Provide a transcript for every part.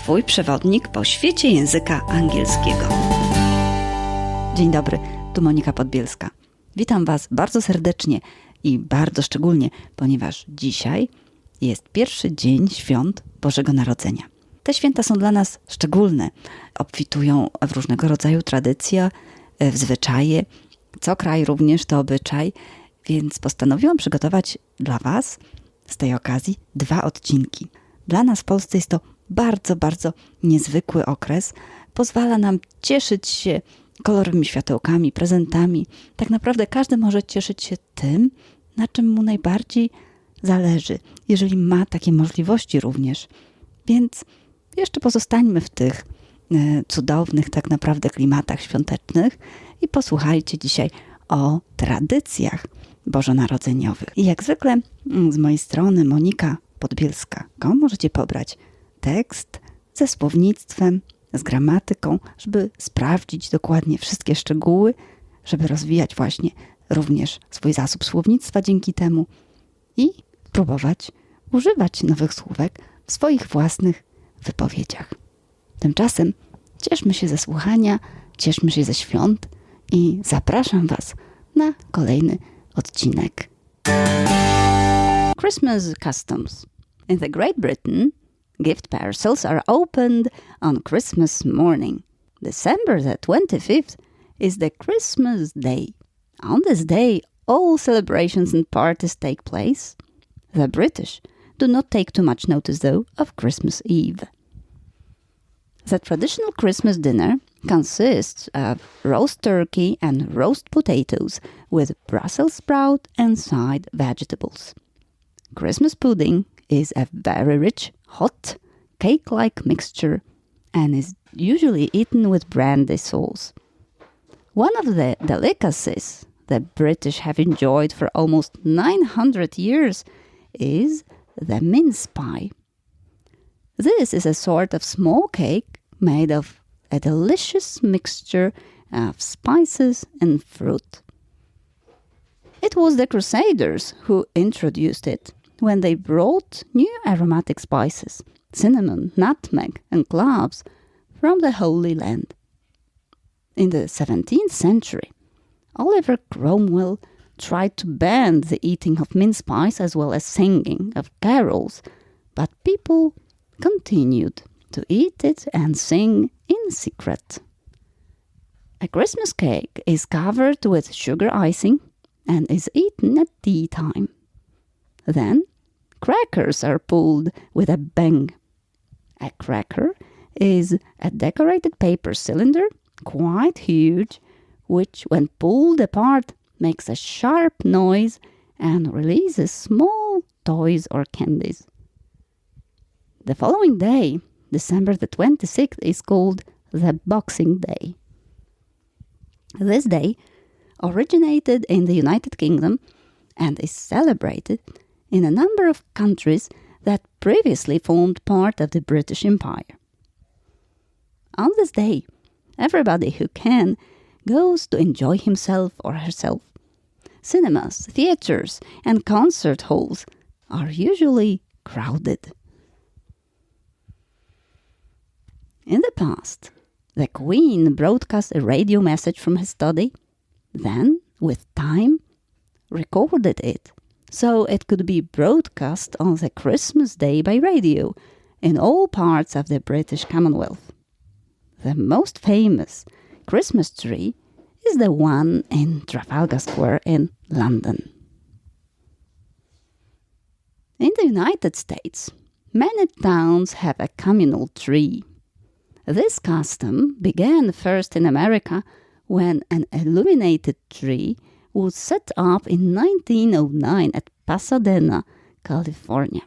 Twój przewodnik po świecie języka angielskiego. Dzień dobry, tu Monika Podbielska. Witam Was bardzo serdecznie i bardzo szczególnie, ponieważ dzisiaj jest pierwszy dzień świąt Bożego Narodzenia. Te święta są dla nas szczególne. Obfitują w różnego rodzaju tradycje, w zwyczaje. Co kraj również to obyczaj, więc postanowiłam przygotować dla Was z tej okazji 2 odcinki. Dla nas w Polsce jest to bardzo, bardzo niezwykły okres. Pozwala nam cieszyć się kolorowymi światełkami, prezentami. Tak naprawdę każdy może cieszyć się tym, na czym mu najbardziej zależy, jeżeli ma takie możliwości również. Więc jeszcze pozostańmy w tych cudownych tak naprawdę klimatach świątecznych i posłuchajcie dzisiaj o tradycjach bożonarodzeniowych. I jak zwykle z mojej strony Monika Podbielska.com możecie pobrać tekst ze słownictwem, z gramatyką, żeby sprawdzić dokładnie wszystkie szczegóły, żeby rozwijać właśnie również swój zasób słownictwa dzięki temu i próbować używać nowych słówek w swoich własnych wypowiedziach. Tymczasem cieszmy się ze słuchania, cieszmy się ze świąt i zapraszam Was na kolejny odcinek. Christmas customs. In the Great Britain, gift parcels are opened on Christmas morning. December the 25th is the Christmas day. On this day, all celebrations and parties take place. The British do not take too much notice, though, of Christmas Eve. The traditional Christmas dinner consists of roast turkey and roast potatoes with Brussels sprout and side vegetables. Christmas pudding is a very rich, hot, cake-like mixture and is usually eaten with brandy sauce. One of the delicacies the British have enjoyed for almost 900 years is the mince pie. This is a sort of small cake made of a delicious mixture of spices and fruit. It was the Crusaders who introduced it when they brought new aromatic spices, cinnamon, nutmeg, and cloves from the Holy Land. In the 17th century, Oliver Cromwell tried to ban the eating of mince pies as well as singing of carols, but people continued to eat it and sing in secret. A Christmas cake is covered with sugar icing and is eaten at tea time. Then, crackers are pulled with a bang. A cracker is a decorated paper cylinder, quite huge, which, when pulled apart, makes a sharp noise and releases small toys or candies. The following day, December the 26th, is called the Boxing Day. This day originated in the United Kingdom and is celebrated in a number of countries that previously formed part of the British Empire. On this day, everybody who can goes to enjoy himself or herself. Cinemas, theaters, and concert halls are usually crowded. In the past, the Queen broadcast a radio message from her study, then, with time, recorded it so it could be broadcast on the Christmas day by radio in all parts of the British Commonwealth. The most famous Christmas tree is the one in Trafalgar Square in London. In the United States, many towns have a communal tree. This custom began first in America when an illuminated tree was set up in 1909 at Pasadena, California.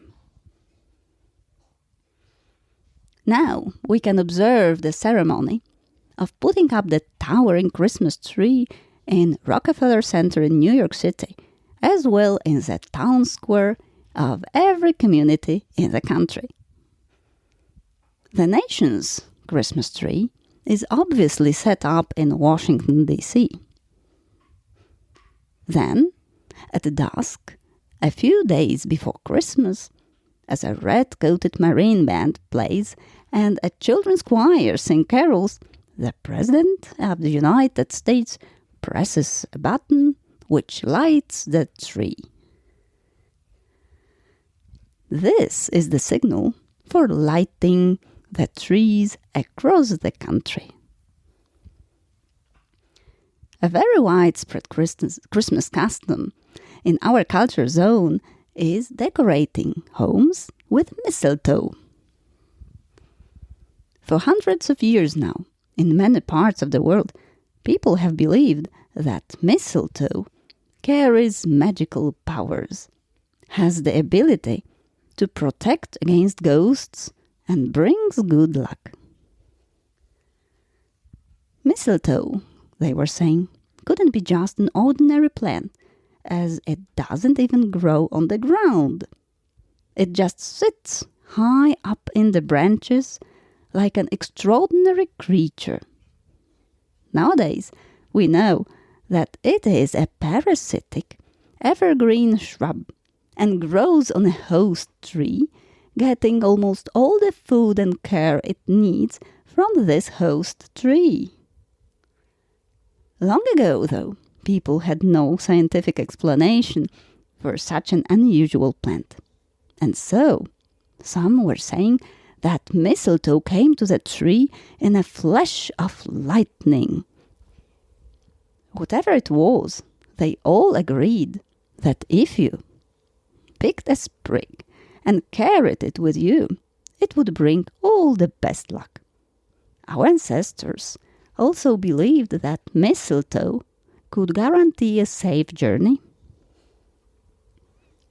Now we can observe the ceremony of putting up the towering Christmas tree in Rockefeller Center in New York City, as well as the town square of every community in the country. The nation's Christmas tree is obviously set up in Washington, D.C. Then, at dusk, a few days before Christmas, as a red-coated marine band plays and a children's choir sing carols, the President of the United States presses a button which lights the tree. This is the signal for lighting the trees across the country. A very widespread Christmas custom in our culture zone is decorating homes with mistletoe. For hundreds of years now, in many parts of the world, people have believed that mistletoe carries magical powers, has the ability to protect against ghosts, and brings good luck. Mistletoe, they were saying, couldn't be just an ordinary plant, as it doesn't even grow on the ground. It just sits high up in the branches like an extraordinary creature. Nowadays, we know that it is a parasitic, evergreen shrub and grows on a host tree, getting almost all the food and care it needs from this host tree. Long ago, though, people had no scientific explanation for such an unusual plant. And so, some were saying that mistletoe came to the tree in a flash of lightning. Whatever it was, they all agreed that if you picked a sprig and carried it with you, it would bring all the best luck. Our ancestors also believed that mistletoe could guarantee a safe journey,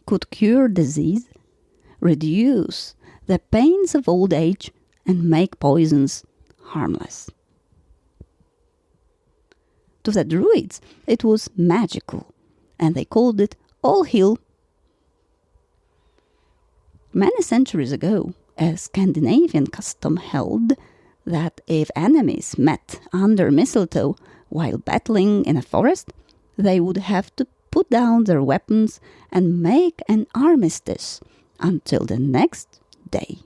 could cure disease, reduce the pains of old age, and make poisons harmless. To the Druids, it was magical, and they called it all heal. Many centuries ago, a Scandinavian custom held that if enemies met under mistletoe while battling in a forest, they would have to put down their weapons and make an armistice until the next day.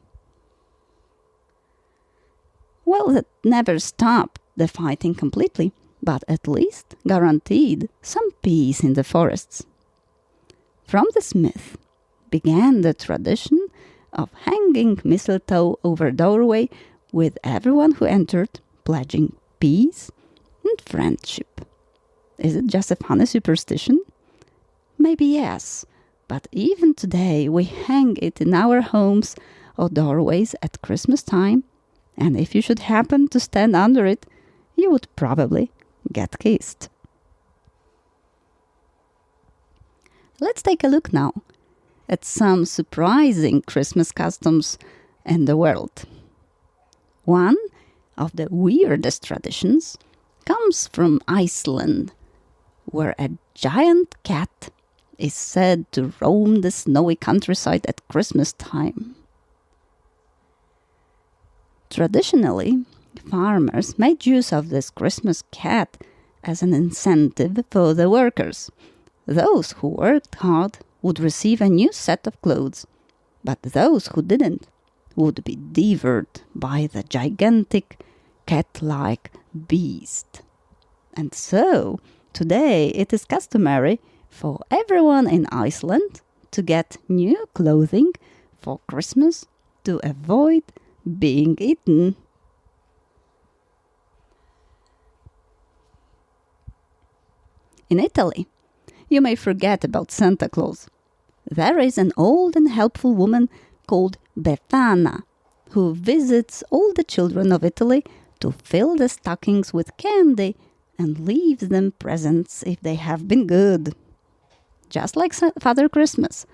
Well, that never stopped the fighting completely, but at least guaranteed some peace in the forests. From this myth began the tradition of hanging mistletoe over doorway with everyone who entered pledging peace and friendship. Is it just a funny superstition? Maybe yes, but even today we hang it in our homes or doorways at Christmas time, and if you should happen to stand under it, you would probably get kissed. Let's take a look now at some surprising Christmas customs in the world. One of the weirdest traditions comes from Iceland, where a giant cat is said to roam the snowy countryside at Christmas time. Traditionally, farmers made use of this Christmas cat as an incentive for the workers. Those who worked hard would receive a new set of clothes, but those who didn't would be devoured by the gigantic cat-like beast. And so, today it is customary for everyone in Iceland to get new clothing for Christmas to avoid being eaten. In Italy, you may forget about Santa Claus. There is an old and helpful woman called Befana, who visits all the children of Italy to fill the stockings with candy and leaves them presents if they have been good. Just like Father Christmas,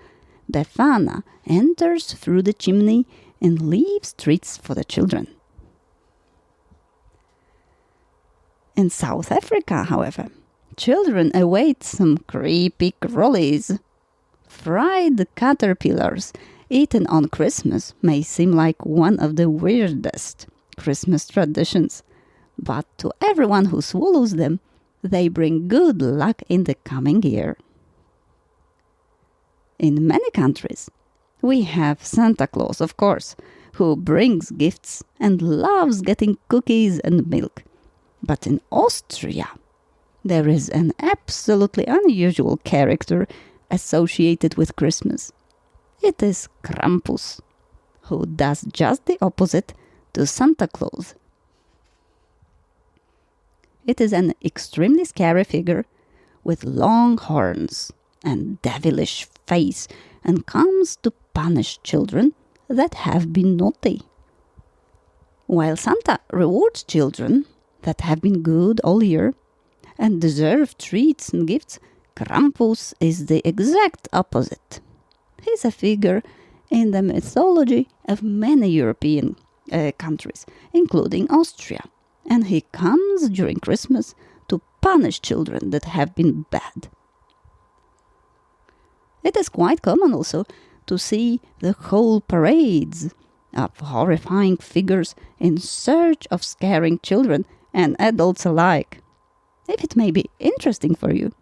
Befana enters through the chimney and leaves treats for the children. In South Africa, however, children await some creepy crawlies. Fried caterpillars eaten on Christmas may seem like one of the weirdest Christmas traditions, but to everyone who swallows them, they bring good luck in the coming year. In many countries, We have Santa Claus, of course, who brings gifts and loves getting cookies and milk. But in Austria, there is an absolutely unusual character associated with Christmas. It is Krampus, who does just the opposite to Santa Claus. It is an extremely scary figure with long horns and devilish face and comes to punish children that have been naughty. While Santa rewards children that have been good all year and deserve treats and gifts, Krampus is the exact opposite. He's a figure in the mythology of many European countries, including Austria, and he comes during Christmas to punish children that have been bad. It is quite common also to see the whole parades of horrifying figures in search of scaring children and adults alike. If it may be interesting for you,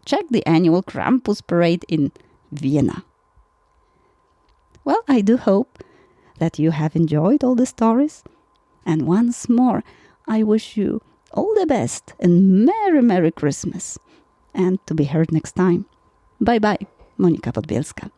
check the annual Krampus parade in Vienna. Well, I do hope that you have enjoyed all the stories, and once more, I wish you all the best and Merry, Merry Christmas, and to be heard next time. Bye bye, Monika Podbielska.